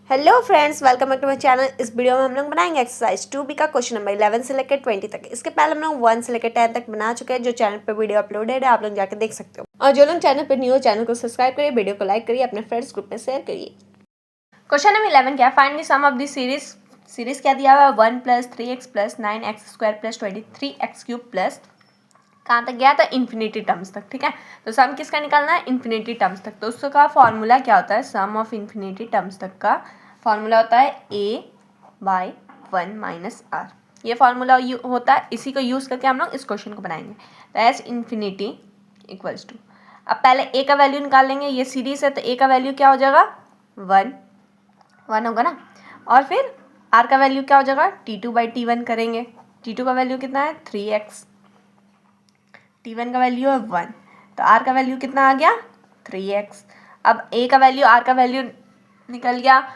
Hello friends, welcome back to my channel. इस video में हम लोग बनाएंगे एक्सरसाइज 2B का क्वेश्चन नंबर 11 से लेकर 20 तक। इसके पहले हम लोग 1 से लेकर 10 तक बना चुके हैं, जो चैनल पे वीडियो अपलोडेड है, आप लोग जाकर देख सकते हो। और जो लोग चैनल पे न्यू हो, चैनल को सब्सक्राइब करिए, वीडियो को लाइक करिए, अपने फ्रेंड्स ग्रुप में शेयर करिए। क्वेश्चन नंबर 11 क्या, find the sum of the series क्या दिया हुआ है, 1 + 3x + 9x² + 23x³ प्लस कहाँ तक गया था, इन्फिनिटी टर्म्स तक। ठीक है, तो सम किसका निकालना है, इन्फिनिटी टर्म्स तक। तो उसका फॉर्मूला क्या होता है, सम ऑफ इन्फिनिटी टर्म्स तक का फॉर्मूला होता है a/1 - r। ये फॉर्मूला होता है, इसी को यूज़ करके हम लोग इस क्वेश्चन को बनाएंगे। तो एस इन्फिनिटी इक्वल्स टू, अब पहले a का वैल्यू निकाल लेंगे, ये सीरीज है तो a का वैल्यू क्या हो जाएगा, 1 होगा ना। और फिर r का वैल्यू क्या हो जाएगा, t2/t1 करेंगे। t2 का वैल्यू कितना है, 3x, t1 का वैल्यू है 1, तो r का वैल्यू कितना आ गया, 3x। अब a का वैल्यू, r का वैल्यू निकल गया,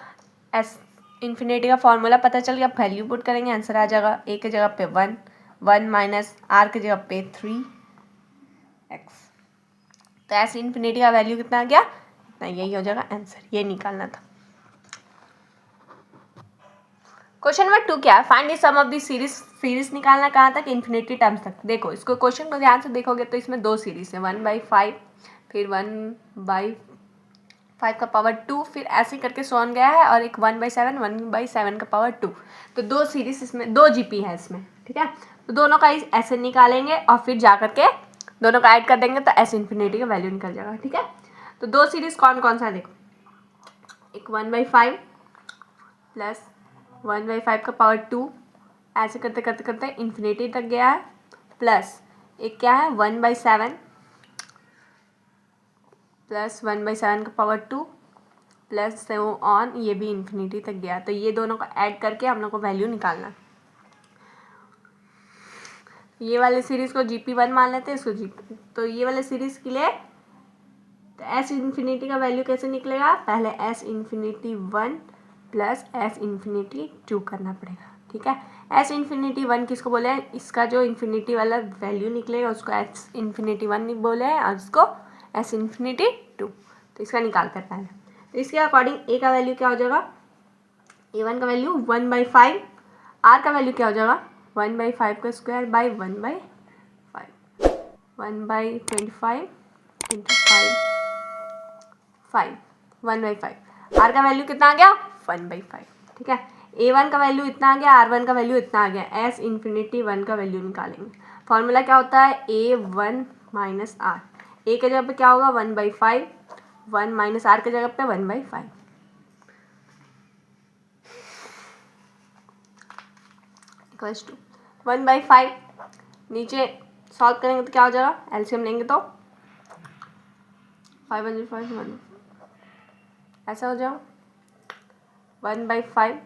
एस इन्फिनिटी का फॉर्मूला पता चल गया, वैल्यू पुट करेंगे, आंसर आ जाएगा a के जगह पे 1, 1 माइनस r के जगह पे 3x। तो एस इन्फिनिटी का वैल्यू कितना आ गया, इतना, यही हो जाएगा आंसर, ये निकालना था। क्वेश्चन नंबर 2 क्या है, find the sum of the series निकालना कहाँ तक, इन्फिनिटी टर्म्स तक। देखो इसको, क्वेश्चन को ध्यान से देखोगे तो इसमें दो सीरीज है, 1/5 फिर 1/5 का पावर 2, फिर ऐसे करके सोन गया है, और एक 1/7 1/7 का पावर 2। तो दो सीरीज इसमें, दो जीपी है इसमें। ठीक है, तो दोनों का ऐसे निकालेंगे और फिर जा करके दोनों का ऐड कर देंगे तो एस इन्फिनिटी का वैल्यू निकल जाएगा। ठीक है, तो दो सीरीज कौन कौन सा है, देखो, एक 1/5 प्लस 1/5 का पावर 2, ऐसे करते करते करते इन्फिनिटी तक गया है, प्लस एक क्या है 1/7 प्लस 1/7 का पावर 2 प्लस से वो ऑन, ये भी इन्फिनिटी तक गया। तो ये दोनों को ऐड करके हम लोग को वैल्यू निकालना। ये वाले सीरीज को GP1 मान लेते हैं, इसको GP। तो ये वाले सीरीज के लिए तो एस इन्फिनिटी का वैल्यू कैसे निकलेगा, पहले S infinity 1 plus S infinity 2 करना पड़ेगा। ठीक है, एस इन्फिनिटी 1 किसको बोले हैं, इसका जो इन्फिनिटी वाला वैल्यू निकलेगा उसको एस इन्फिनिटी 1 बोले हैं, और इसको एस इन्फिनिटी 2। तो इसका निकालते हैं पहले। तो इसके अकॉर्डिंग ए का वैल्यू क्या हो जाएगा, A1 का वैल्यू 1/5, आर का वैल्यू क्या हो जाएगा 1/5 का स्क्वायर बाई 1/5, 1/25 इंटू 5, 1/5। आर का वैल्यू कितना आ गया, 1/5। ठीक है, A1 का वैल्यू इतना आ गया, R1 का वैल्यू इतना आ गया। एस इन्फिनिटी 1 का वैल्यू निकालेंगे। फॉर्मूला क्या होता है, A1 माइनस आर। ए के जगह पे क्या होगा 1/5, 1 माइनस आर के जगह पे 1/5 इक्वल्स टू 1/5। नीचे सॉल्व करेंगे तो क्या हो जाएगा, एलसीएम लेंगे तो 5 × 5 1, ऐसा हो जाएगा 1/5।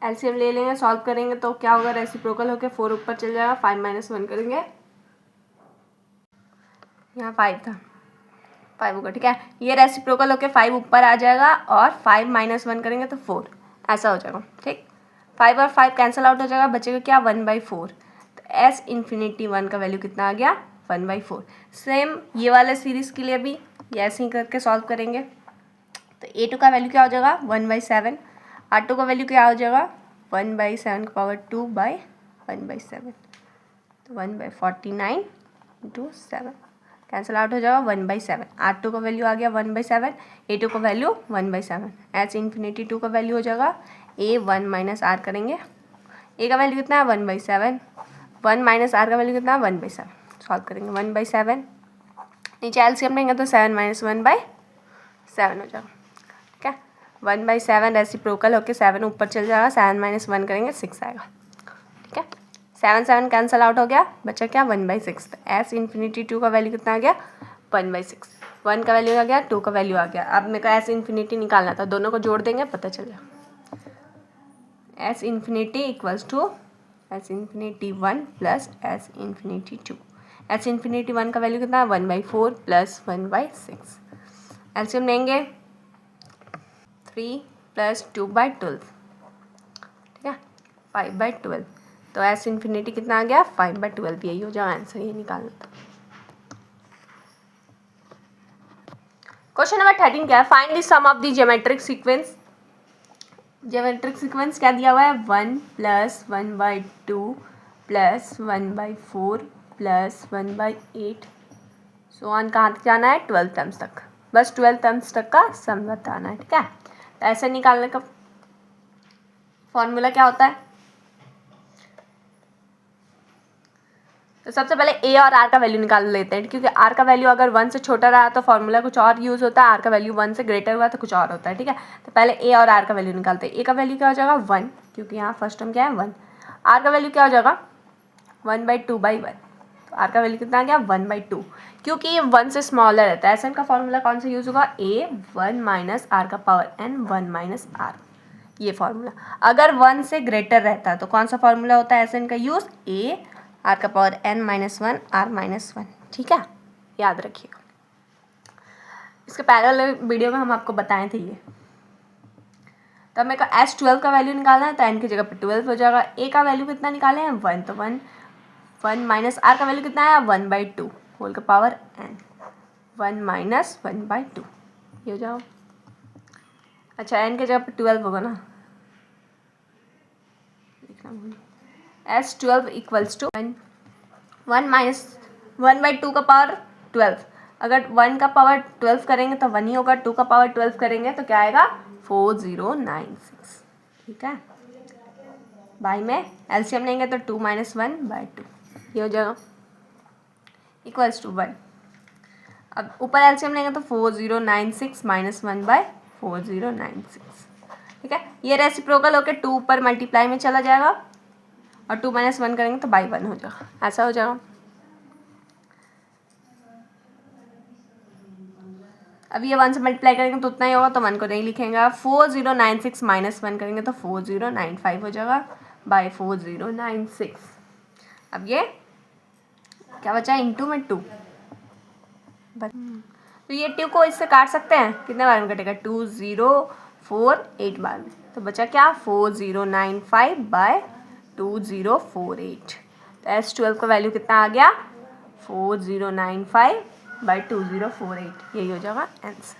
एलसीएम ले लेंगे, सॉल्व करेंगे तो क्या होगा, रेसिप्रोकल होकर 4 ऊपर चल जाएगा, 5 - 1 करेंगे, यहाँ 5 था, 5 होगा। ठीक है, ये रेसिप्रोकल होकर 5 ऊपर आ जाएगा, और 5 - 1 करेंगे तो 4, ऐसा हो जाएगा। ठीक, 5 और 5 कैंसिल आउट हो जाएगा, बचेगा क्या 1/4। तो एस इन्फिनिटी 1 का वैल्यू कितना आ गया, 1/4। सेम ये वाले सीरीज़ के लिए भी ये ऐसे ही करके सॉल्व करेंगे। तो A2 का वैल्यू क्या हो जाएगा 1/7, R2 का वैल्यू क्या हो जाएगा 1/7 का पावर 2/1/7, तो 1/49 इंटू 7 कैंसिल आउट हो जाएगा 1/7। R2 का वैल्यू आ गया 1/7, A2 का वैल्यू 1/7। एस इन्फिनिटी 2 का वैल्यू हो जाएगा A1 माइनस R करेंगे, A का वैल्यू कितना है 1/7, 1 माइनस R का वैल्यू कितना है 1/7, सॉल्व करेंगे 1/7, नीचे एलसीएम लेंगे तो 7 - 1/7 हो जाएगा। ठीक है, 1/7 रेसिप्रोकल होकर 7 ऊपर चल जाएगा, 7 - 1 करेंगे 6 आएगा। ठीक है, 7 7 कैंसिल आउट हो गया, बचा क्या 1/6। एस इन्फिनिटी 2 का वैल्यू कितना आ गया 1/6, 1 का वैल्यू आ गया, 2 का वैल्यू आ गया। अब मेरे को एस इन्फिनिटी निकालना था, दोनों को जोड़ देंगे पता चल जाएगा। S infinity equals to S infinity 1 plus S infinity 2। S infinity 1 का वैल्यू कितना है 1/4 प्लस 1/6। एलसीएम लेंगे 3 + 2/12, ठीक है 5/12। तो एस इन्फिनिटी कितना आ गया 5/12, यही हो जाएगा आंसर, ये निकालना था। क्वेश्चन नंबर 13 क्या है, find the sum of the geometric sequence geometric sequence क्या दिया हुआ है, 1 + 1/2 + 1/4 + 1/8 सो ऑन। कहाँ तक जाना है, 12 टर्म्स तक, बस 12 टर्म्स तक का सम बताना है, ठीक है। तो ऐसे निकालने का फॉर्मूला क्या होता है, तो सबसे पहले ए और आर का वैल्यू निकाल लेते हैं, क्योंकि आर का वैल्यू अगर 1 से छोटा रहा तो फॉर्मूला कुछ और यूज़ होता है, आर का वैल्यू 1 से ग्रेटर हुआ तो कुछ और होता है, ठीक है। तो पहले ए और आर का वैल्यू निकालते हैं। ए का वैल्यू क्या हो जाएगा 1, क्योंकि यहाँ फर्स्ट टर्म क्या है 1। आर का वैल्यू क्या हो जाएगा 1/2/1, तो आर का वैल्यू कितना आ गया 1/2, क्योंकि ये 1 से स्मॉलर रहता है। एस एन का फॉर्मूला कौन सा यूज़ होगा, ए 1 - आर का पावर n 1 - आर, ये फॉर्मूला। अगर 1 से ग्रेटर रहता है तो कौन सा फॉर्मूला होता है एस एन का यूज़, ए आर का पावर n - 1 आर - 1, ठीक है, याद रखिएगा। इसके पहले वाले वीडियो में हम आपको बताए थे ये। तो मेरे को S12 का वैल्यू निकालना है, तो n की जगह पे 12 हो जाएगा। a का वैल्यू कितना निकाले हैं 1, तो 1 - r का वैल्यू कितना है 1/2 होल का पावर n 1 - 1/2, ये हो जाओ। अच्छा n की जगह पे 12 होगा ना, S12 = 1 - 1/2 का पावर 12। अगर 1 का पावर 12 करेंगे तो 1 ही होगा, 2 का पावर 12 करेंगे तो क्या आएगा 4096, ठीक है। बाई में एलसीएम लेंगे तो 2 - 1/2, ये हो जाएगा =1। अब ऊपर एलसीएम लेंगे तो 4096 - 1/4096, ठीक है। ये रेसिप्रोकल होकर 2 ऊपर मल्टीप्लाई में चला जाएगा और 2 - 1 करेंगे तो बाई 1 हो जाएगा, ऐसा हो जाएगा। अब ये 1 से मल्टीप्लाई करेंगे तो उतना ही होगा, तो 1 को नहीं लिखेंगे। 4096 - 1 करेंगे तो 4095 हो जाएगा बाई 4096। अब ये क्या बचा है, इंटू में 2, तो ये 2 को इससे काट सकते हैं, कितने बार में कटेगा 2048 बार में, तो बचा क्या 4095 बाय 2048। तो S12 का वैल्यू कितना आ गया 4095 बाई 2048, यही हो जाएगा आंसर।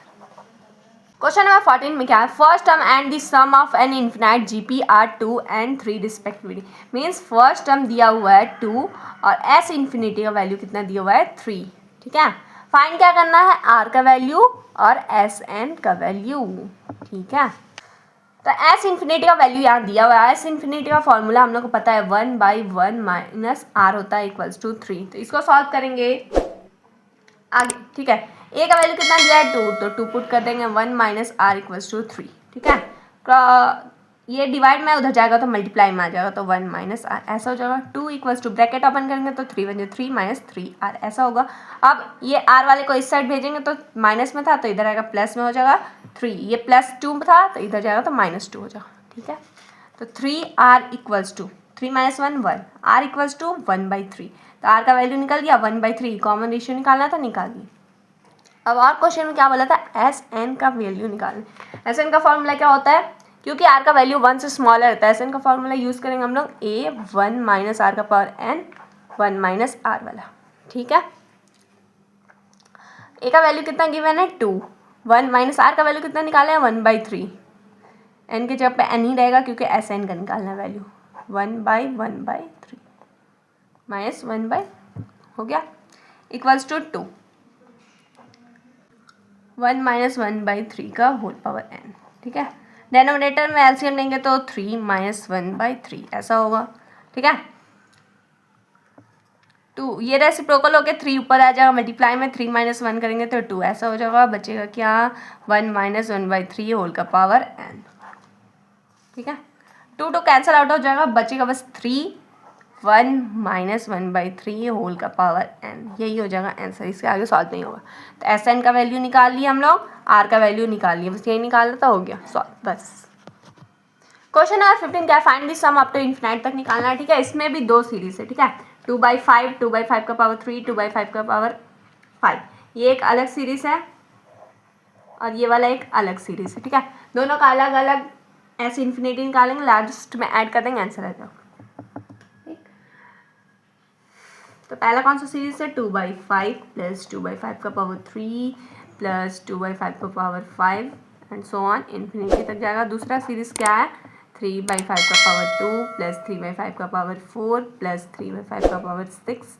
क्वेश्चन नंबर 14 में क्या है, first term and the sum of an infinite GP are 2 and 3 respectively. Means first term दिया हुआ है 2 और एस इन्फिनिटी का वैल्यू कितना दिया हुआ है 3, ठीक है। फाइंड क्या करना है, आर का वैल्यू और एस एन का वैल्यू, ठीक है। तो एस इन्फिनिटी का वैल्यू यहाँ दिया हुआ है। एस इन्फिनिटी का फॉर्मूला हम लोग को पता है 1/1 - आर होता है =3, तो इसको सॉल्व करेंगे आगे, ठीक है। ए का वैल्यू कितना दिया है 2, तो 2 पुट कर देंगे 1 - r = 3, ठीक है। ये डिवाइड में उधर जाएगा तो मल्टीप्लाई में आ जाएगा, तो 1 - r ऐसा हो जाएगा। 2 = ब्रैकेट ओपन करेंगे तो 3 × 3 - 3r ऐसा होगा। अब ये r वाले को इस साइड भेजेंगे तो माइनस में था तो इधर आएगा प्लस में हो जाएगा 3, ये +2 था तो इधर जाएगा तो -2 हो जाएगा, ठीक है। तो 3r = 3 - 1 1, r = 1/3, तो r का वैल्यू निकल गया 1/3, कॉमन रेशियो निकालना था, निकाल लिया। अब और क्वेश्चन में क्या बोला था, एस एन का वैल्यू निकालना। एस एन का फॉर्मूला क्या होता है, क्योंकि आर का वैल्यू 1 से स्मॉलर रहता है, एस एन का फॉर्मूला यूज़ करेंगे हम लोग ए 1 - r का पावर n 1 - r वाला, ठीक है। ए का वैल्यू कितना गिवन है 2, 1 - r का वैल्यू कितना निकाला है 1/3, एन के जगह पे एन ही रहेगा क्योंकि एस एन का निकालना है वैल्यू 1/1/3 -1 हो गया =2 1 - 1/3 का होल पावर n, ठीक है। डेनोमिनेटर में एलसीएम लेंगे तो 3 - 1/3 ऐसा होगा, ठीक है। 2 ये रेसिप्रोकल होके 3 ऊपर आ जाएगा, मल्टीप्लाई में 3 - 1 करेंगे तो 2 ऐसा हो जाएगा। बचेगा क्या 1 - 1/3 होल का पावर n, ठीक है। 2 कैंसिल आउट हो जाएगा, बचेगा बस 3 1 - 1/3 होल का पावर n, यही हो जाएगा आंसर, इसके आगे सॉल्व नहीं होगा। तो एस एन का वैल्यू निकाल लिया हम लोग, आर का वैल्यू निकाल लिया, बस यही निकाल लेता हो गया सॉल्व बस। क्वेश्चन नंबर 15 क्या, find the sum up to infinite तक निकालना है, ठीक है। इसमें भी 2 सीरीज है, ठीक है। 2/5 2/5 का पावर 3 2/5 का पावर 5, ये एक अलग सीरीज है और ये वाला एक अलग सीरीज है, ठीक है। दोनों का अलग अलग ऐसे इन्फिनिटी निकालेंगे, लास्ट में ऐड कर देंगे, आंसर आ जाएगा। तो पहला कौन सा सीरीज है 2/5 + 2/5 का पावर 3 + 2/5 का power 5 and so on infinity तक जाएगा। दूसरा सीरीज क्या है, 3/5 का पावर 2 प्लस 3/5 का पावर 4 प्लस 3/5 का पावर 6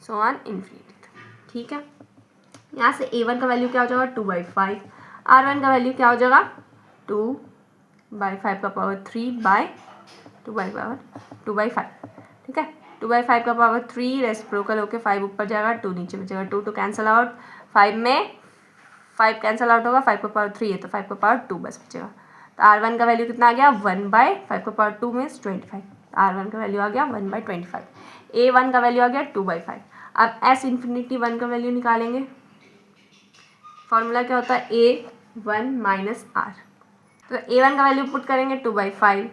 सो ऑन इन्फिनिटी तक। ठीक है, यहाँ से A1 का वैल्यू क्या हो जाएगा 2/5, R1 का वैल्यू क्या हो जाएगा 2/5 का पावर 2/5। ठीक है, 2/5 का पावर 3 रेसिप्रोकल होके 5 ऊपर जाएगा, 2 नीचे बचेगा, 2 टू कैंसिल आउट, 5 में 5 कैंसिल आउट होगा, 5 का पावर 3 है तो 5 का पावर 2 बस बचेगा। तो R1 का वैल्यू कितना आ गया 1/5 का पावर 2 मीन्स 25। R1 का वैल्यू आ गया 1/25। A1 का वैल्यू आ गया 2/5। अब S इन्फिनिटी 1 का वैल्यू निकालेंगे। फॉर्मूला क्या होता है A1 माइनस R। तो A1 का वैल्यू पुट करेंगे 2/5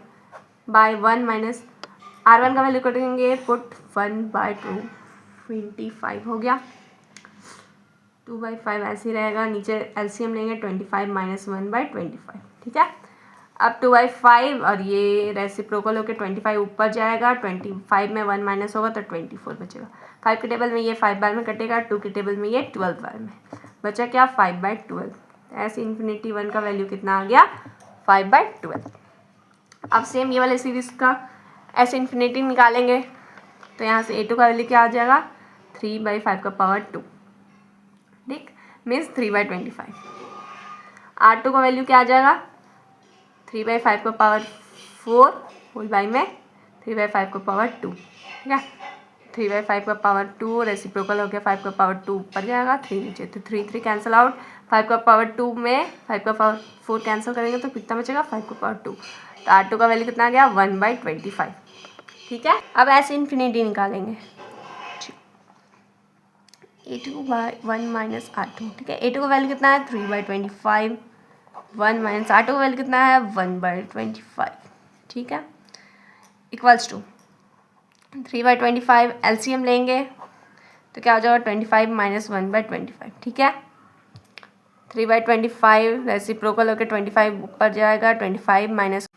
बाय 1 माइनस R1 का वैल्यू करेंगे पुट 1/2 25 हो गया। 2/5 ऐसे ही रहेगा, नीचे LCM लेंगे 25 माइनस 1/25। ठीक है, अब 2/5 और ये रेसिप्रोकल होकर 25 ऊपर जाएगा, 25 में 1 माइनस होगा तो 24 बचेगा। 5 के टेबल में ये 5 बार में कटेगा, 2 के टेबल में ये 12 बार में बचा क्या 5/12। S इन्फिनिटी 1 का वैल्यू कितना आ गया 5/12। अब सेम ये वाले सीरीज का S इन्फिनिटी निकालेंगे तो यहाँ से A2 का वैल्यू क्या आ जाएगा 3/5 का पावर 2। ठीक, मीन्स 3/25। R2 का वैल्यू क्या आ जाएगा 3/5 का पावर 4 होल बाई में 3/5 का पावर 2। ठीक है, 3/5 का पावर 2 रेसिप्रोकल हो गया, 5 का पावर 2 ऊपर जाएगा, 3 नीचे, तो 3 कैंसिल आउट, 5 का पावर 2 में 5 का पावर 4 कैंसिल करेंगे तो कितना बचेगा 5 का पावर 2। तो R2 का वैल्यू कितना आ गया 1/25। ठीक है, अब ऐसे इन्फिनिटी निकालेंगे A2/1 माइनस R2। ठीक है, A2 का वैल्यू कितना है 3/25, 1 माइनस R2 का वैल्यू कितना है 1/25। ठीक है, इक्वल्स टू 3/25 LCM लेंगे तो क्या हो जाएगा 25 माइनस 1/25। ठीक है, 3/25 रेसिप्रोकल होकर 25 ऊपर जाएगा, 25 माइनस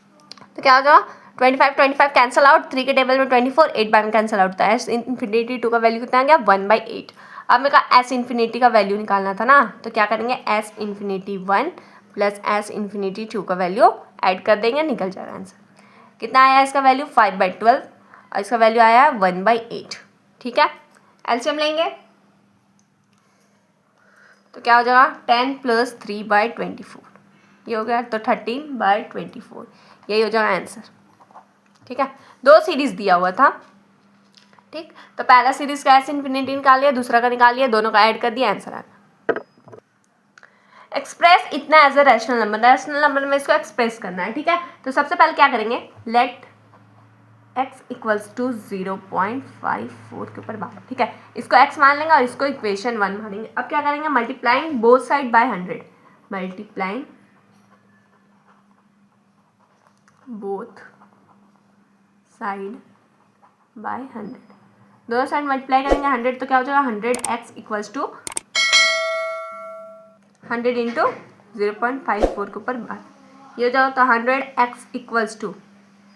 तो क्या हो जाएगा 25 कैंसिल आउट, 3 के टेबल में 24, 8 बार में कैंसिल आउट था। S इन्फिनिटी 2 का वैल्यू कितना आ गया 1/8। अब मेरे को S इन्फिनिटी का वैल्यू निकालना था ना, तो क्या करेंगे S infinity 1 plus S infinity 2 का वैल्यू ऐड कर देंगे, निकल जाएगा आंसर। कितना आया इसका वैल्यू 5/12 और इसका वैल्यू आया 1/8। ठीक है, एलसीएम लेंगे तो क्या हो जाएगा 10 प्लस 3/24 ये हो गया, तो 13/24 यही हो जाएगा आंसर। ठीक है, 2 सीरीज दिया हुआ था। ठीक, तो पहला सीरीज का S इन्फिनिटी निकाल लिया, दूसरा का निकाल लिया, दोनों का ऐड कर दिया, आंसर आ गया। एक्सप्रेस इतना एज अ रैशनल नंबर में इसको एक्सप्रेस करना है। ठीक है, तो सबसे पहले क्या करेंगे लेट x इक्वल्स टू 0.54 के ऊपर बात। ठीक है, इसको x मान लेंगे और इसको इक्वेशन 1 मानेंगे। अब क्या करेंगे multiplying both side by 100, multiplying both side by 100, दोनों साइड मल्टीप्लाई करेंगे 100 तो क्या हो जाएगा 100x इक्वल्स टू 100 इंटू 0.54 के ऊपर बार, ये हो जाएगा। तो 100x इक्वल्स टू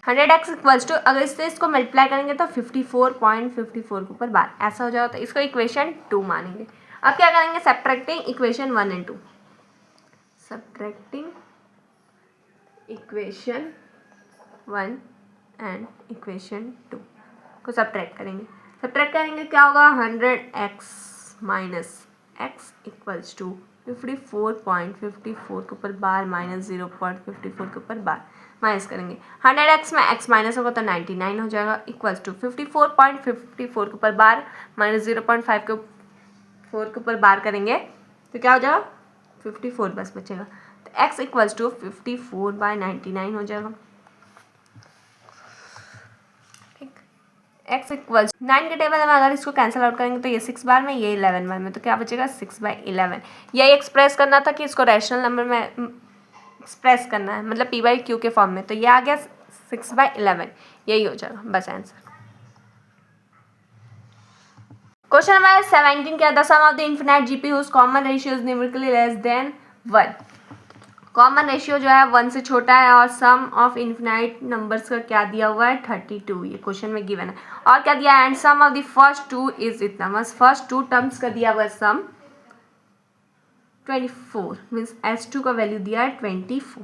अगर इससे इसको मल्टीप्लाई करेंगे तो 54.54 के ऊपर बार, ऐसा हो जाएगा। तो इसको इक्वेशन 2 मानेंगे। अब क्या करेंगे subtracting equation 1 and 2, subtracting equation 1 and equation 2 को सब्ट्रैक्ट करेंगे क्या होगा 100x minus x equals to 54.54 के ऊपर बार माइनस 0.54 के ऊपर बार, माइनस करेंगे 100x में x माइनस होगा तो 99 हो जाएगा, इक्वल्स टू 54.54 के ऊपर बार माइनस 0.5 के 4 के ऊपर बार करेंगे तो क्या हो जाएगा 54 बस बचेगा। तो x इक्वल्स टू 54/99 हो जाएगा। x इक्वल्स 9 के टेबल में अगर इसको कैंसिल आउट करेंगे तो ये 6 बार में, ये 11 बार में, तो क्या बचेगा 6/11। यही एक्सप्रेस करना था कि इसको रैशनल नंबर में एक्सप्रेस करना है, मतलब p/q के फॉर्म में, तो ये आ गया 6/11, यही हो जाएगा बस आंसर। क्वेश्चन नंबर 17 क्या, the sum of the infinite GP whose common ratio is numerically less than 1। Common ratio जो है 1 से छोटा है और सम ऑफ इनफिनाइट नंबर्स का क्या दिया हुआ है 32, ये क्वेश्चन में गिवन है। और क्या दिया है and sum of the first 2 is इतना, बस फर्स्ट 2 टर्म्स का दिया हुआ है सम, 24 मीन्स S2 का वैल्यू दिया है 24।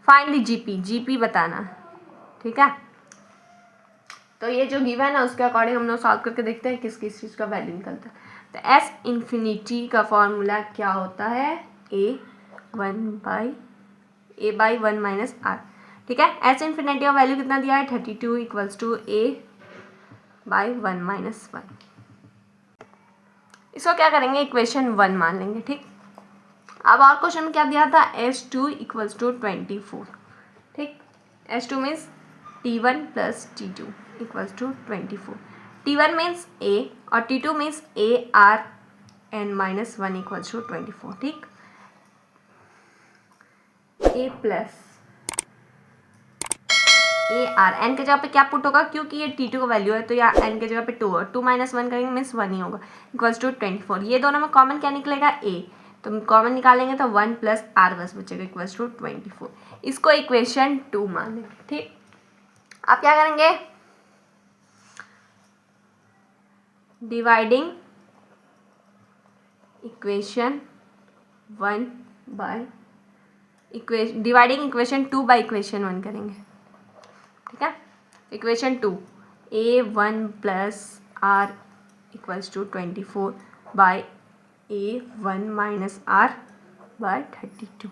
फाइनली जीपी बताना है, ठीक है। तो ये जो गिवन है ना उसके अकॉर्डिंग हम लोग सॉल्व करके देखते हैं किस किस चीज़ का वैल्यू निकलता है। तो एस इन्फिनिटी का फॉर्मूला क्या होता है, ए बाई वन माइनस आर, ठीक है। एस इन्फिनिटी का वैल्यू कितना दिया है 32 equals to a by one minus one. इसको क्या करेंगे, इक्वेशन 1 मान लेंगे, ठीक। अब और क्वेश्चन में क्या दिया था, S2 इक्वल्स टू 24, ठीक। S2 means T1 plus T2 equals to 24। T1 means A और T2 means ARN minus 1 equals to 24, ठीक। A प्लस AR n के जगह पे क्या पुट होगा, क्योंकि ये T2 का वैल्यू है तो यहाँ n के जगह पे 2 और 2 माइनस 1 करेंगे मीन्स 1 ही होगा इक्वल्स टू 24। ये दोनों में कॉमन क्या निकलेगा, A, तो कॉमन निकालेंगे तो 1 प्लस आर बस बचेगा इक्वल्स टू 24। इसको इक्वेशन 2 मान लेंगे, ठीक। आप क्या करेंगे, dividing equation 1 by dividing equation 2 by equation 1 करेंगे, ठीक है। Equation 2 A1 plus r equals to 24 by A1 minus r by 32,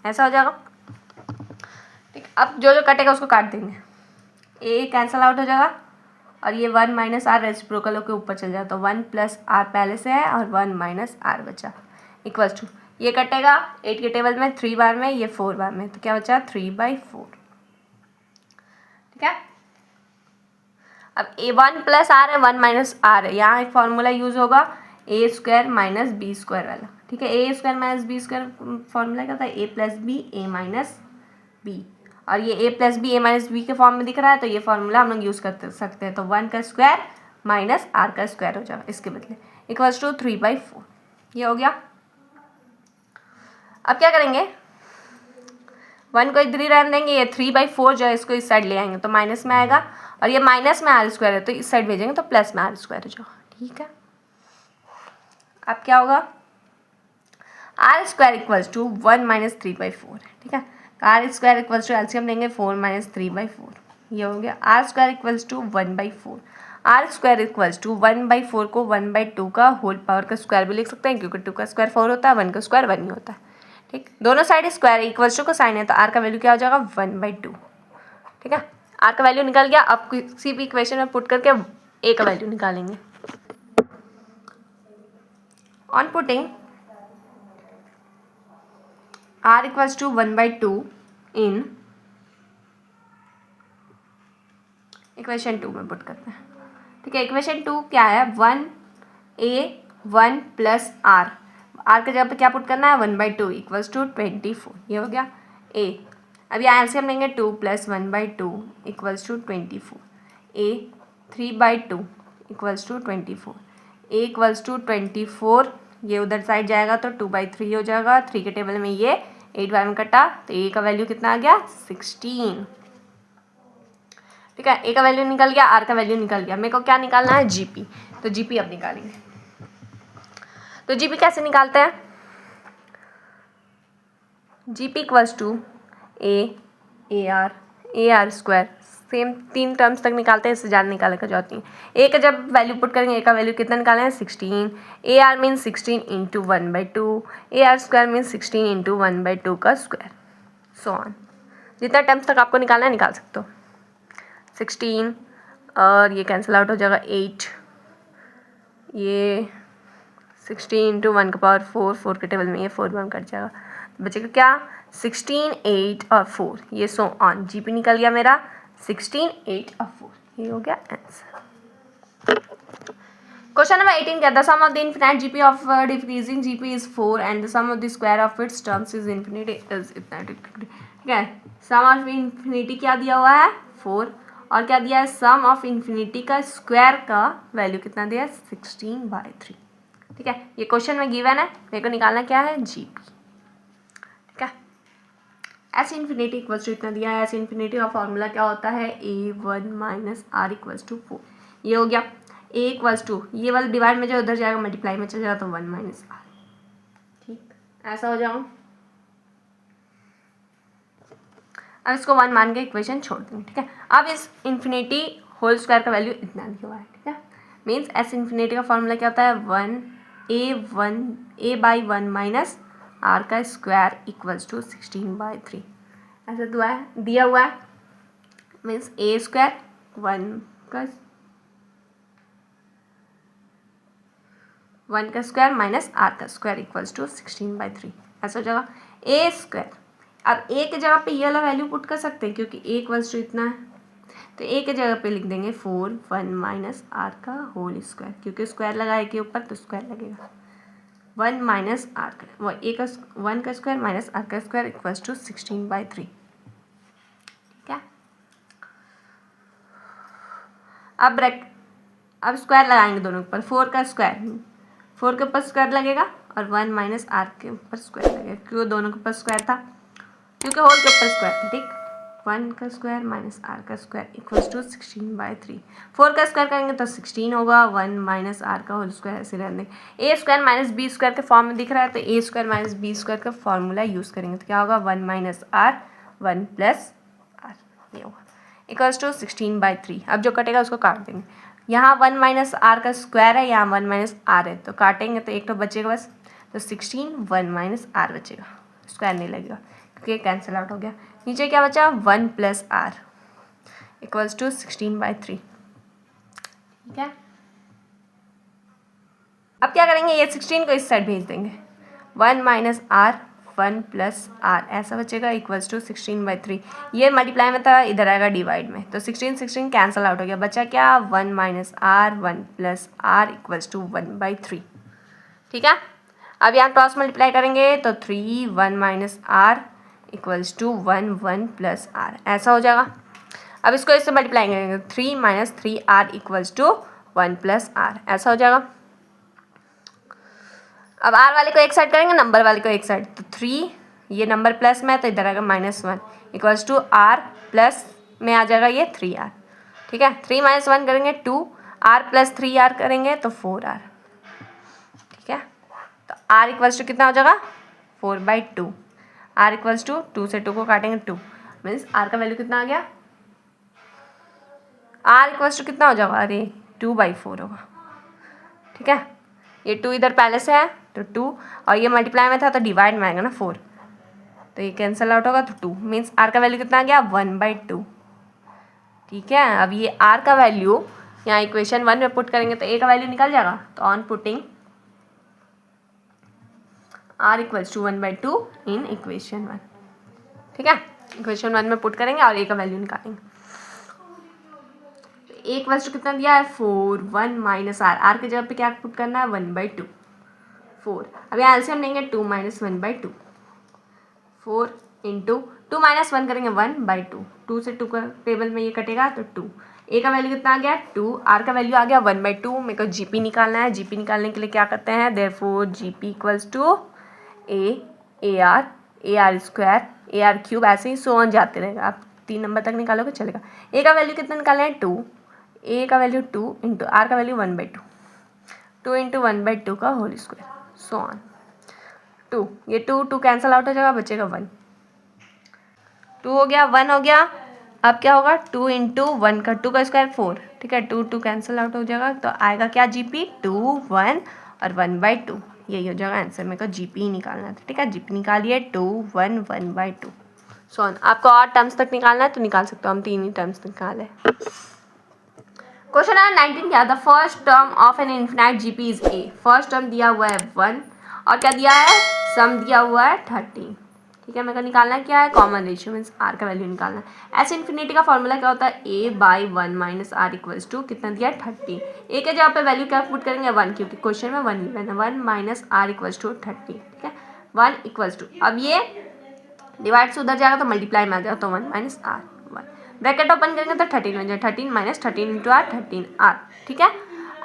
ऐसा हो जाएगा, ठीक। अब जो जो कटेगा उसको काट देंगे, ए कैंसल आउट हो जाएगा और ये 1 माइनस आर रेसिप्रोकल होकर ऊपर चल जाए तो 1 प्लस आर पहले से है और 1 माइनस आर बचा इक्वल्स टू, ये कटेगा 8 के टेबल में 3 बार में, ये 4 बार में, तो क्या बचा 3/4, ठीक है। अब A1 प्लस आर है 1 माइनस आर है, यहाँ एक फॉर्मूला यूज होगा A square minus B square वाला, ठीक है। A square minus B square formula क्या होता है, A plus B A minus B, और ये A plus B A minus B के फॉर्म में दिख रहा है तो ये फॉर्मूला हम लोग यूज़ कर सकते हैं। तो 1 का स्क्वायर माइनस आर का स्क्वायर हो जाएगा इसके बदले इक्वल्स टू 3/4, ये हो गया। अब क्या करेंगे, 1 को इधर ही रहने देंगे, ये 3/4 जो है इसको इस साइड ले आएंगे तो माइनस में आएगा और ये माइनस में आर स्क्वायर है तो इस साइड भेजेंगे तो प्लस में आर स्क्वायर हो जाएगा, ठीक है। अब क्या होगा, r square equals to 1 minus 3/4 है, ठीक है। R square equals to LCM लेंगे 4 माइनस 3/4, ये हो गया। R square equals to 1/4, r square equals to 1/4 को 1/2 का होल पावर का स्क्वायर भी लिख सकते हैं क्योंकि 2 का स्क्वायर 4 होता है, 1 का स्क्वायर 1 ही होता है, ठीक। दोनों साइड स्क्वायर इक्वल्स टू का साइन है तो आर का वैल्यू क्या हो जाएगा 1/2, ठीक है। आर का वैल्यू निकल गया। अब किसी भी इक्वेशन में पुट करके ए का वैल्यू निकालेंगे। On putting r equals to 1/2 in equation 2 में पुट करते हैं, ठीक है। इक्वेशन 2 क्या है, 1 प्लस आर, आर के जगह पे क्या पुट करना है 1/2 इक्वल्स टू 24, ये हो गया ए। अब यहाँ एलसीएम लेंगे 2 plus 1/2 equals to 24, a 3/2 equals to 24, a equals to 24, ये उधर साइड जाएगा तो 2/3 हो जाएगा, 3 के टेबल में ये 8 बार में कटा तो ए का वैल्यू कितना आ गया 16, ठीक है। ए का वैल्यू निकल गया, आर का वैल्यू निकल गया। मेरे को क्या निकालना है, जीपी, तो जीपी अब निकालेंगे। तो जीपी कैसे निकालते हैं, GP equals to a r square, same 3 terms तक निकालते हैं, इससे ज़्यादा निकालने का जरूरत नहीं। ए का जब वैल्यू पुट करेंगे, ए का वैल्यू कितना निकालना है 16, A R means 16 into 1/2, A r square means 16 into 1/2 का स्क्वायर, सो ऑन। जितना टर्म्स तक आपको निकालना है निकाल सकते हो। 16 और ये कैंसिल आउट हो जाएगा 8, ये 16 इंटू 1 का पावर 4 के टेबल में ये 4 बार कट जाएगा, बचेगा क्या 16, 8 और 4, ये सो ऑन। जीपी निकल गया मेरा 16, 8 और 4, ये हो गया आंसर। क्वेश्चन नंबर 18 क्या, the sum of the infinite GP of decreasing GP is 4 and the sum of the square of its terms is infinity is इतना, ठीक है। सम ऑफ इन्फिनिटी क्या दिया हुआ है 4 और क्या दिया है, सम ऑफ इन्फिनिटी का स्क्वायर का वैल्यू कितना दिया है 16/3, ठीक है। ये क्वेश्चन में गिवन है, मेरे को निकालना क्या है जीपी, ठीक है। एस इन्फिनिटी इक्वल्स टू इतना दिया है, एस इन्फिनिटी का फॉर्मूला क्या होता है A1 minus r equals to 4, ये हो गया। ए इक्वल्स टू ये वाला डिवाइड में जो उधर जाएगा मल्टीप्लाई में चल जाएगा तो 1 माइनस आर, ठीक। ऐसा हो जाओ। अब इसको 1 मान के इक्वेशन छोड़ देंगे, ठीक है। अब इस इन्फिनिटी होल स्क्वायर का वैल्यू इतना लिखा हुआ है, ठीक है। मीन्स एस इन्फिनिटी का फॉर्मूला क्या होता है, 1 माइनस आर का स्क्वायर इक्वल्स टू 16/3। ऐसा दिया हुआ है। मीन्स ए स्क्वायर 1 का स्क्वायर माइनस आर का स्क्वायर इक्वल्स टू 16/3। ऐसा हो जाएगा ए स्क्वायर। अब ए के जगह पे ये वाला वैल्यू पुट कर सकते हैं क्योंकि ए इक्वल्स टू इतना है, तो ए के जगह पे लिख देंगे 1 माइनस आर का होल स्क्वायर, क्योंकि स्क्वायर लगाए के ऊपर तो स्क्वायर लगेगा। 1 माइनस आर का वो ए का 1 का स्क्वायर माइनस आर का स्क्वायर इक्वल्स टू 16/3, ठीक है। अब स्क्वायर लगाएंगे दोनों के ऊपर। 4 का स्क्वायर 4 के ऊपर स्क्वायर लगेगा और 1 माइनस आर के ऊपर स्क्वायर लगेगा, क्योंकि दोनों के ऊपर स्क्वायर था, क्योंकि होल के ऊपर स्क्वायर था, ठीक। 1 का स्क्वायर माइनस आर का स्क्वायर इक्वल्स टू 16/3। 4 का स्क्वायर करेंगे तो 16 होगा, 1 माइनस आर का होल स्क्वायर ऐसे रहने। ए स्क्वायर माइनस बी स्क्वायर के फॉर्म में दिख रहा है, तो ए स्क्वायर माइनस बी स्क्वायर का फॉर्मूला यूज़ करेंगे तो क्या होगा, 1 माइनस आर 1 प्लस आर, ये होगा इक्वल्स टू 16/3। अब जो कटेगा उसको काट देंगे। यहाँ 1 माइनस आर का स्क्वायर है, यहाँ 1 माइनस आर है, तो काटेंगे तो एक तो बचेगा बस, तो 16 1 माइनस आर बचेगा, स्क्वायर नहीं लगेगा क्योंकि कैंसिल आउट हो गया। नीचे क्या बचा, 1 प्लस आर इक्वल्स टू 16/3, ठीक है। अब क्या करेंगे, ये 16 को इस साइड भेज देंगे, 1 माइनस आर 1 प्लस आर ऐसा बचेगा इक्वल्स टू 16/3। ये मल्टीप्लाई में था, इधर आएगा डिवाइड में, तो 16 कैंसिल आउट हो गया, बचा क्या, 1 minus r 1 plus r equals to 1/3, ठीक है। अब यहाँ क्रॉस मल्टीप्लाई करेंगे तो 3 1 minus r equals to 1 1 plus r ऐसा हो जाएगा। अब इसको इससे मल्टीप्लाई करेंगे, 3 minus 3r equals to 1 plus r ऐसा हो जाएगा। अब r वाले को एक साइड करेंगे, नंबर वाले को एक साइड, तो 3 ये नंबर प्लस में है तो इधर आएगा -1 इक्वल्स टू r प्लस में आ जाएगा ये 3r, ठीक है। 3 माइनस 1 करेंगे 2, r प्लस 3r करेंगे तो 4r, ठीक है। तो r इक्वल्स टू कितना हो जाएगा, 4/2। r इक्वल्स टू 2 से 2 को काटेंगे 2, मीन्स r का वैल्यू कितना आ गया, r इक्वल्स टू कितना हो जाएगा, अरे 2/4 होगा, ठीक है। ये 2 इधर पहले से है तो 2, और ये मल्टीप्लाई में था तो डिवाइड में आएगा ना 4, तो ये कैंसिल आउट होगा तो 2, मीन्स r का वैल्यू कितना आ गया, 1/2, ठीक है। अब ये r का वैल्यू यहाँ इक्वेशन 1 में पुट करेंगे तो a का वैल्यू निकल जाएगा, तो on putting r equals to 1/2 in equation 1, ठीक है। इक्वेशन 1 में पुट करेंगे और a का वैल्यू निकालेंगे। a इक्वल्स टू कितना दिया है, 4 1 माइनस आर के जगह पे क्या पुट करना है, 1/2 4। अब यहाँ एलसीएम लेंगे 2 माइनस 1/2, 4 इंटू 2 माइनस 1 करेंगे 1/2, 2 से 2 का टेबल में ये कटेगा तो 2। a का वैल्यू कितना आ गया 2, r का वैल्यू आ गया 1/2। मेरे को जीपी निकालना है, जीपी निकालने के लिए क्या करते हैं, therefore GP equals to a r square a r cube, ऐसे ही सो ऑन जाते रहेगा, आप 3 नंबर तक निकालोगे चलेगा। a का वैल्यू कितना निकालना है 2, a का वैल्यू 2 इंटू आर का वैल्यू 1/2, 2 इंटू 1/2 का होल स्क्वायर सो ऑन 2, ये 2 कैंसिल आउट हो जाएगा, बचेगा 1, 2 हो गया 1 हो गया। अब क्या होगा, 2 इंटू 1 का 2 का स्क्वायर 4, ठीक है, 2 कैंसिल आउट हो जाएगा, तो आएगा क्या जीपी 2 1 और 1/2, यही हो जाएगा आंसर। मेरे को जीपी निकालना था, ठीक है, जीपी निकालिए 2 1 1/2 सो ऑन। आपको और टर्म्स तक निकालना है तो निकाल सकते हो, हम 3 ही टर्म्स निकाले। क्वेश्चन नंबर 19 क्या, the first term of an infinite GP is a। First term दिया हुआ है 1 और क्या दिया है, सम दिया हुआ है 13, ठीक है। मेरे को निकालना क्या है, कॉमन रेशियो, मीन्स r का वैल्यू निकालना है। ऐसे इन्फिनिटी का फॉर्मूला क्या होता है, a/1 minus r equals to कितना दिया है 30। a के जगह पे वैल्यू क्या पुट करेंगे 1, क्योंकि क्वेश्चन में 1 गिवन है, 1 माइनस r इक्वल्स टू 30, ठीक है। 1 इक्वल्स टू, अब ये डिवाइड से उधर जाएगा तो मल्टीप्लाई में आ जाएगा, तो 1 माइनस r 1, ब्रैकेट ओपन करेंगे तो 13 हो जाएगा, 13 माइनस 13 इंटू आर 13r, ठीक है।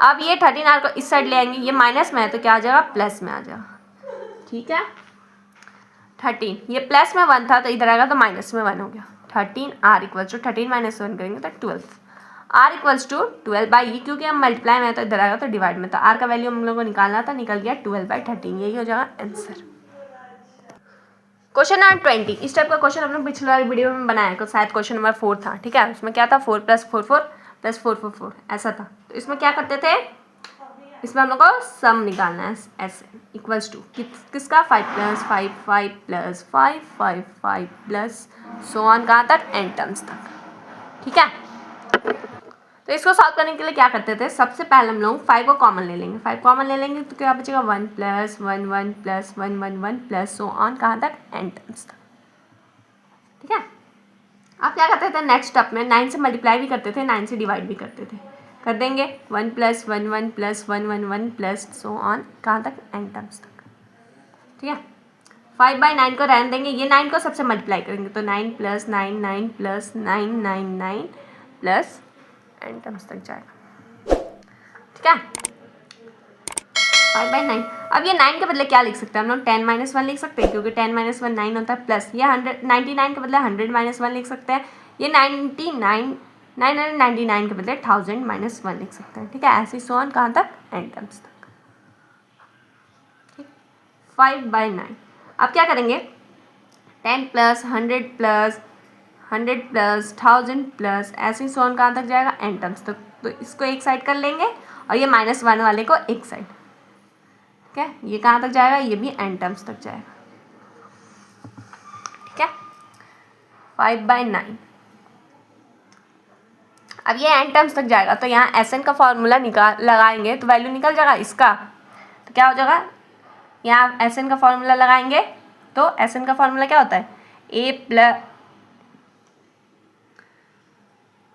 अब ये 13r को इस साइड ले आएंगे, ये माइनस में है तो क्या आ जाएगा, प्लस में आ जाएगा, ठीक है। 13 ये प्लस में 1 था तो इधर आएगा तो माइनस में 1 हो गया, 13r इक्वल्स टू 13 माइनस 1 करेंगे तो 12, r इक्वल्स टू 12/e, क्योंकि हम मल्टीप्लाई में है तो इधर आएगा तो डिवाइड में, तो r का वैल्यू हम लोगों को निकालना था, निकल गया 12/13, यही हो जाएगा आंसर। क्वेश्चन नंबर 20, इस टाइप का क्वेश्चन हम लोग पिछले वाली वीडियो में बनाया है, शायद क्वेश्चन नंबर 4 था, ठीक है। उसमें क्या था, 4 + 4 4 + 4 4 4 ऐसा था। तो इसमें क्या करते थे, इसमें हम लोग को सम निकालना है, ऐसे इक्वल्स टू किसका 5 + 5 5 + 5 5 5 प्लस सो ऑन कहाँ तक, एन टर्म्स तक, ठीक है। तो इसको सॉल्व करने के लिए क्या करते थे, सबसे पहले हम लोग 5 को कॉमन ले लेंगे, 5 कॉमन ले लेंगे तो क्या बचेगा 1 + 1 1 + 1 1 1 प्लस सो ऑन कहाँ तक, एन टर्म्स तक, ठीक है। आप क्या करते थे, नेक्स्ट स्टेप में 9 से मल्टीप्लाई भी करते थे, 9 से डिवाइड भी करते थे, कर देंगे 1 + 1 1 + 1 1 1 प्लस सो ऑन कहाँ तक, एन टर्म्स तक, ठीक है। 5/9 को रहने देंगे, ये 9 को सबसे मल्टीप्लाई करेंगे तो 9 + 9 9 + 9 9 9 प्लस एन टर्म्स तक जाएगा, ठीक है। 5/9, अब ये 9 के बदले क्या लिख सकते हैं हम लोग, 10 - 1 लिख सकते हैं, क्योंकि 10 - 1 9 होता है, प्लस ये 99 के बदले 100 - 1 लिख सकते हैं, ये 999 के बदले 1000 - 1 लिख सकते हैं, ठीक है। ऐसे सो ऑन कहाँ तक, एन टर्म्स तक, ठीक। 5/9, अब क्या करेंगे, 10 + 100 + 100 + 1000 प्लस ऐसे सो ऑन कहाँ तक जाएगा, एन टर्म्स तक। तो इसको एक साइड कर लेंगे और ये -1 वाले को एक साइड, ठीक है। ये कहाँ तक जाएगा, ये भी एन टर्म्स तक जाएगा, ठीक है। 5/9, अब ये एन टर्म्स तक जाएगा तो यहाँ एस एन का फॉर्मूला लगाएंगे तो वैल्यू निकल जाएगा इसका, तो क्या हो जाएगा, यहाँ एस एन का फॉर्मूला लगाएंगे तो एस एन का फॉर्मूला क्या होता है,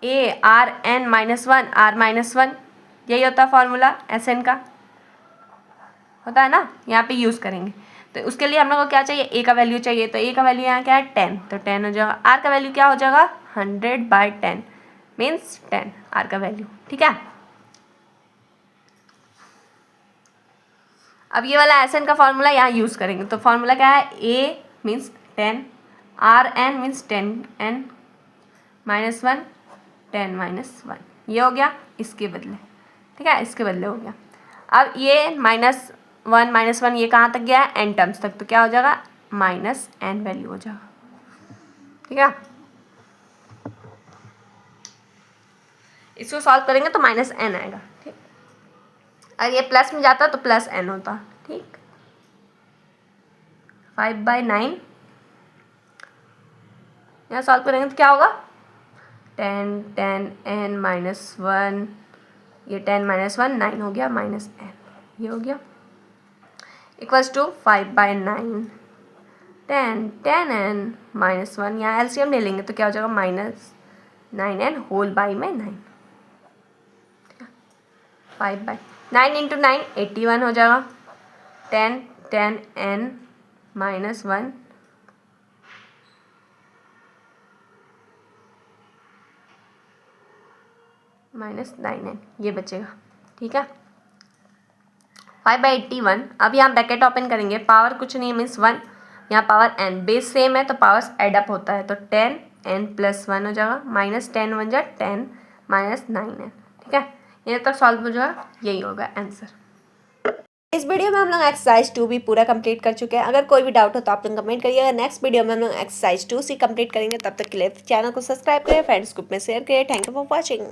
ARn - 1 R - 1, यही होता है फॉर्मूला एस एन का, होता है ना, यहाँ पे यूज़ करेंगे। तो उसके लिए हम लोग को क्या चाहिए, ए का वैल्यू चाहिए, तो ए का वैल्यू यहाँ क्या है 10, तो 10 हो जाएगा। आर का वैल्यू क्या हो जाएगा, 100/10 मीन्स 10 आर का वैल्यू, ठीक है। अब ये वाला एस एन का फॉर्मूला यहाँ यूज़ करेंगे, तो फॉर्मूला क्या है, ए मीन्स 10, RN मीन्स 10n - 1 10 - 1, ये हो गया इसके बदले, ठीक है, इसके बदले हो गया। अब ये -1 - 1 ये कहाँ तक गया, एन टर्म्स तक, तो क्या हो जाएगा, -n वैल्यू हो जाएगा, ठीक है। इसको सॉल्व करेंगे तो -n आएगा, ठीक। अगर ये प्लस में जाता तो +n होता, ठीक। 5/9 यहाँ सॉल्व करेंगे तो क्या होगा, 10 10 n - 1, ये 10 - 1 9 हो गया, -n ये हो गया, इक्वल्स टू 5/9 10 10n - 1, यहाँ एलसीएम ले लेंगे तो क्या हो जाएगा, -9n होल बाई में 9, 5/9 × 9 81 हो जाएगा, 10 10n - 1 -9n ये बचेगा, ठीक है। 5/81, अब यहाँ ब्रैकेट ओपन करेंगे, पावर कुछ नहीं मीन्स 1, यहाँ पावर n, बेस सेम है तो पावर्स एड अप होता है, तो 10n + 1 हो जाएगा, -10 1 जा 10 -9n, ठीक है। ये तक सॉल्व हो जाएगा, यही होगा आंसर। इस वीडियो में हम लोग एक्सरसाइज 2 भी पूरा कंप्लीट कर चुके हैं। अगर कोई भी डाउट हो तो आप लोग कमेंट करिएगा। नेक्स्ट वीडियो में हम लोग एक्सरसाइज 2 से कंप्लीट करेंगे। तब तक के लिए चैनल को सब्सक्राइब करें, फ्रेंड्स ग्रुप में शेयर करें। Thank you for watching.